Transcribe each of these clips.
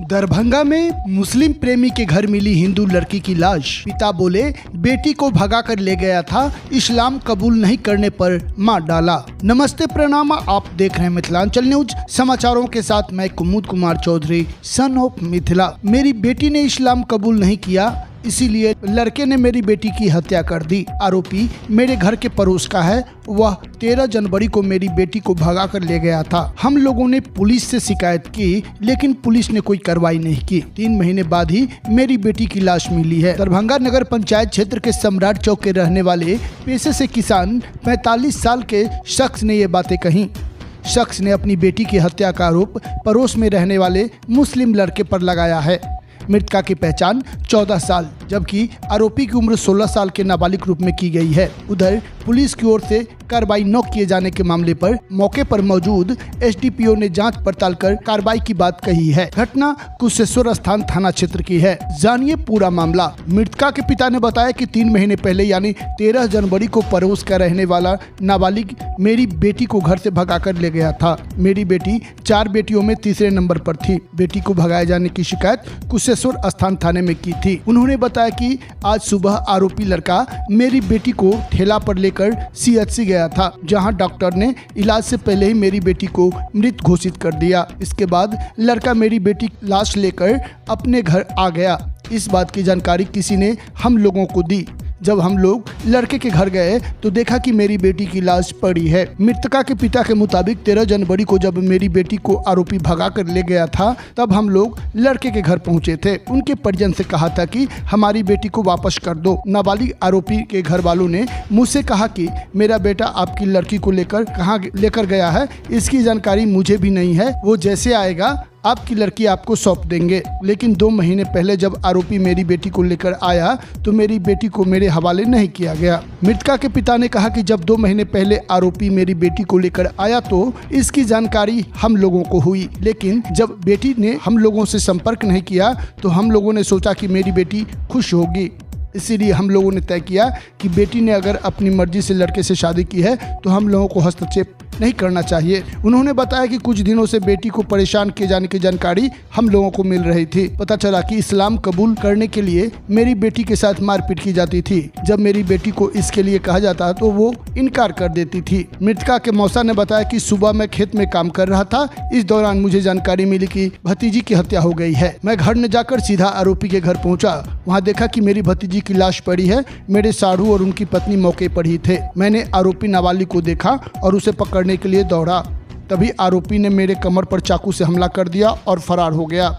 दरभंगा में मुस्लिम प्रेमी के घर मिली हिंदू लड़की की लाश। पिता बोले बेटी को भगा कर ले गया था, इस्लाम कबूल नहीं करने पर मार डाला। नमस्ते प्रणाम, आप देख रहे हैं मिथिलांचल न्यूज। समाचारों के साथ मैं कुमुद कुमार चौधरी, सन ऑफ मिथिला। मेरी बेटी ने इस्लाम कबूल नहीं किया, इसीलिए लड़के ने मेरी बेटी की हत्या कर दी। आरोपी मेरे घर के पड़ोस का है। वह 13 जनवरी को मेरी बेटी को भगा कर ले गया था। हम लोगों ने पुलिस से शिकायत की, लेकिन पुलिस ने कोई कार्रवाई नहीं की। 3 महीने बाद ही मेरी बेटी की लाश मिली है। दरभंगा नगर पंचायत क्षेत्र के सम्राट चौक के रहने वाले पेशे से किसान 45 साल के शख्स ने ये बातें कही। शख्स ने अपनी बेटी की हत्या का आरोप पड़ोस में रहने वाले मुस्लिम लड़के पर लगाया है। मृतका की पहचान 14 साल जबकि आरोपी की उम्र 16 साल के नाबालिग रूप में की गई है। उधर पुलिस की ओर से कार्रवाई न किए जाने के मामले पर मौके पर मौजूद एसडीपीओ ने जांच पड़ताल कर कार्रवाई की बात कही है। घटना कुशेश्वर स्थान थाना क्षेत्र की है। जानिए पूरा मामला। मृतका के पिता ने बताया कि 3 महीने पहले यानी 13 जनवरी को पड़ोस का रहने वाला नाबालिग मेरी बेटी को घर से भगा कर ले गया था। मेरी बेटी 4 बेटियों में तीसरे नंबर पर थी। बेटी को भगाए जाने की शिकायत कुशेश्वर स्थान थाने में की थी। उन्होंने बताया कि आज सुबह आरोपी लड़का मेरी बेटी को ठेला पर लेकर सीएचसी गया था, जहां डॉक्टर ने इलाज से पहले ही मेरी बेटी को मृत घोषित कर दिया। इसके बाद लड़का मेरी बेटी की लाश लेकर अपने घर आ गया। इस बात की जानकारी किसी ने हम लोगों को दी। जब हम लोग लड़के के घर गए तो देखा कि मेरी बेटी की लाश पड़ी है। मृतका के पिता के मुताबिक 13 जनवरी को जब मेरी बेटी को आरोपी भगा कर ले गया था, तब हम लोग लड़के के घर पहुंचे थे। उनके परिजन से कहा था कि हमारी बेटी को वापस कर दो। नाबालिग आरोपी के घर वालों ने मुझसे कहा कि मेरा बेटा आपकी लड़की को लेकर कहाँ लेकर गया है, इसकी जानकारी मुझे भी नहीं है। वो जैसे आएगा आपकी लड़की आपको सौंप देंगे। लेकिन 2 महीने पहले जब आरोपी मेरी बेटी को लेकर आया तो मेरी बेटी को मेरे हवाले नहीं किया गया। मृतका के पिता ने कहा कि जब 2 महीने पहले आरोपी मेरी बेटी को लेकर आया तो इसकी जानकारी हम लोगों को हुई, लेकिन जब बेटी ने हम लोगों से संपर्क नहीं किया तो हम लोगों ने सोचा कि मेरी बेटी खुश होगी। इसीलिए हम लोगों ने तय किया कि बेटी ने अगर अपनी मर्जी से लड़के से शादी की है तो हम लोगों को हस्तक्षेप नहीं करना चाहिए। उन्होंने बताया कि कुछ दिनों से बेटी को परेशान किए जाने की जानकारी हम लोगों को मिल रही थी। पता चला कि इस्लाम कबूल करने के लिए मेरी बेटी के साथ मारपीट की जाती थी। जब मेरी बेटी को इसके लिए कहा जाता तो वो इनकार कर देती थी। मृतका के मौसा ने बताया कि सुबह मैं खेत में काम कर रहा था। इस दौरान मुझे जानकारी मिली कि भतीजी की हत्या हो गई है। मैं घर न जाकर सीधा आरोपी के घर पहुँचा। वहाँ देखा कि मेरी भतीजी की लाश पड़ी है। मेरे साढ़ू और उनकी पत्नी मौके पर ही थे। मैंने आरोपी नाबालिग को देखा और उसे पकड़ने के लिए दौड़ा। तभी आरोपी ने मेरे कमर पर चाकू से हमला कर दिया और फरार हो गया।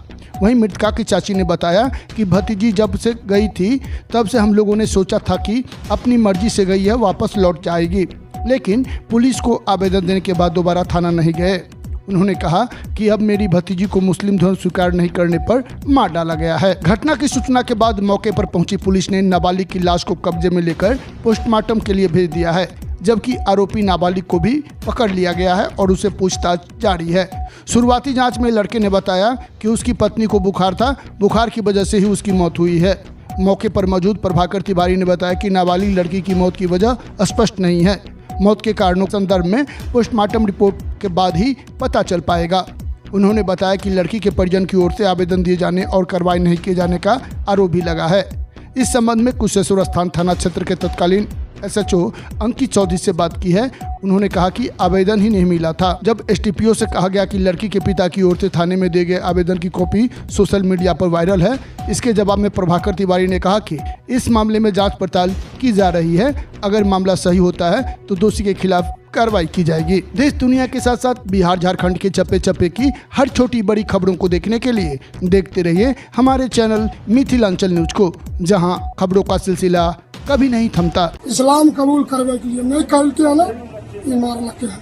वहीं मृतका की चाची ने बताया कि भतीजी जब से गई थी तब से हम लोगों ने सोचा था कि अपनी मर्जी से गई है, वापस लौट जाएगी, लेकिन पुलिस को आवेदन देने के बाद दोबारा थाना नहीं गए। उन्होंने कहा कि अब मेरी भतीजी को मुस्लिम धर्म स्वीकार नहीं करने पर मार डाला गया है। घटना की सूचना के बाद मौके पर पहुंची पुलिस ने नाबालिग की लाश को कब्जे में लेकर पोस्टमार्टम के लिए भेज दिया है, जबकि आरोपी नाबालिग को भी पकड़ लिया गया है और उसे पूछताछ जारी है। शुरुआती जांच में लड़के ने बताया कि उसकी पत्नी को बुखार था, बुखार की वजह से ही उसकी मौत हुई है। मौके पर मौजूद प्रभाकर तिवारी ने बताया कि नाबालिग लड़की की मौत की वजह स्पष्ट नहीं है। मौत के कारणों के संदर्भ में पोस्टमार्टम रिपोर्ट के बाद ही पता चल पाएगा। उन्होंने बताया कि लड़की के परिजन की ओर से आवेदन दिए जाने और कार्रवाई नहीं किए जाने का आरोप भी लगा है। इस संबंध में कुशेश्वर स्थान थाना क्षेत्र के तत्कालीन एसएचओ अंकित चौधरी से बात की है। उन्होंने कहा कि आवेदन ही नहीं मिला था। जब एसडीपीओ से कहा गया कि लड़की के पिता की ओर से थाने में दिए गए आवेदन की कॉपी सोशल मीडिया पर वायरल है, इसके जवाब में प्रभाकर तिवारी ने कहा कि इस मामले में जांच पड़ताल की जा रही है। अगर मामला सही होता है तो दोषी के खिलाफ कार्रवाई की जाएगी। देश दुनिया के साथ साथ बिहार झारखंड के चप्पे चप्पे की हर छोटी बड़ी खबरों को देखने के लिए देखते रहिए हमारे चैनल मिथिलांचल न्यूज को, जहां खबरों का सिलसिला कभी नहीं थमता। इस्लाम कबूल करने के लिए नहीं करते हैं ना, ये मार लगते हैं।